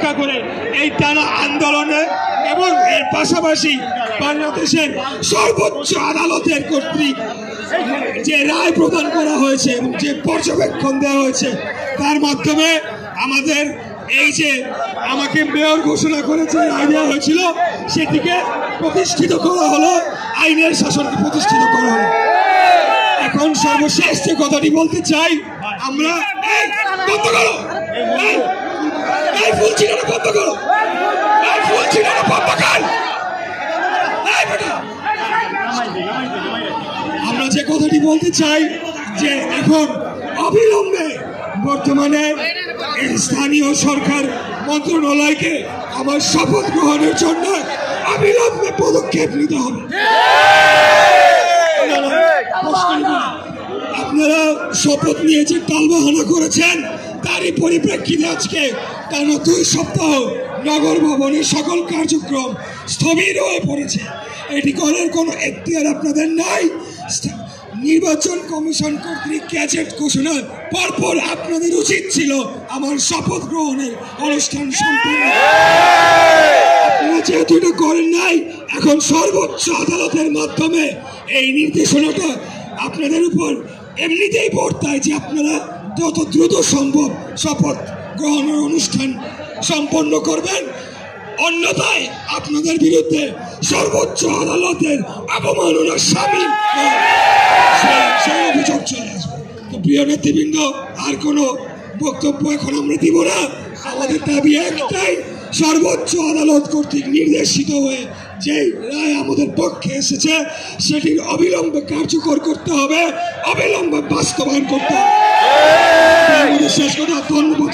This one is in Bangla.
উপেক্ষা করে এই টানা আন্দোলনে এবং এর পাশাপাশি বাংলাদেশের সর্বোচ্চ আদালতের কর্তৃক যে রায় প্রদান করা হয়েছে এবং যে পর্যবেক্ষণ দেওয়া হয়েছে তার মাধ্যমে আমাদের এই যে আমাকে মেয়র ঘোষণা করেছে রায় দেওয়া হয়েছিল সেটিকে প্রতিষ্ঠিত করা হলো, আইনের শাসনকে প্রতিষ্ঠিত করা হলো। এখন সর্বশেষ যে কথাটি বলতে চাই, আমরা বন্ধ করো, এই ফুল ছিটানো বন্ধ করো, এই ফুল ছিটানো বন্ধ কর। আমরা যে কথাটি বলতে চাই যে এখন অবিলম্বে বর্তমানে স্থানীয় সরকার মন্ত্রণালয়কে আমার শপথ গ্রহণের জন্য অবিলম্বে পদক্ষেপ নিতে হবে। আপনারা শপথ নিয়ে যে টালবাহানা করেছেন তারই পরিপ্রেক্ষিতে আজকে টানা 2 সপ্তাহ নগর ভবনের সকল কার্যক্রম স্থবির হয়ে পড়েছে। এটি করার কোনো এখতিয়ার আপনাদের নাই। নির্বাচন কমিশন কর্তৃক গ্যাজেট ঘোষণার পরপর আপনাদের উচিত ছিল আমার শপথ গ্রহণের অনুষ্ঠান সম্পূর্ণ। আপনারা যেহেতু এটা করেন নাই, এখন সর্বোচ্চ আদালতের মাধ্যমে এই নির্দেশনাটা আপনাদের উপর এমনিতেই বর্তায় যে আপনারা যত দ্রুত সম্ভব শপথ গ্রহণের অনুষ্ঠান সম্পন্ন করবেন, অন্যথায় আপনাদের বিরুদ্ধে সর্বোচ্চ আদালতের অবমাননার শামিল অভিযোগ চলে আসবে। তো প্রিয় নেতৃবৃন্দ, আর কোনো বক্তব্য এখন আমরা দিব না। আমাদের দাবি একটাই, সর্বোচ্চ আদালত কর্তৃক নির্দেশিত হয়ে যে রায় আমাদের পক্ষে এসেছে সেটির অবিলম্বে কার্যকর করতে হবে, অবিলম্বে বাস্তবায়ন করতে হবে। শেষ কথা, ধন্যবাদ।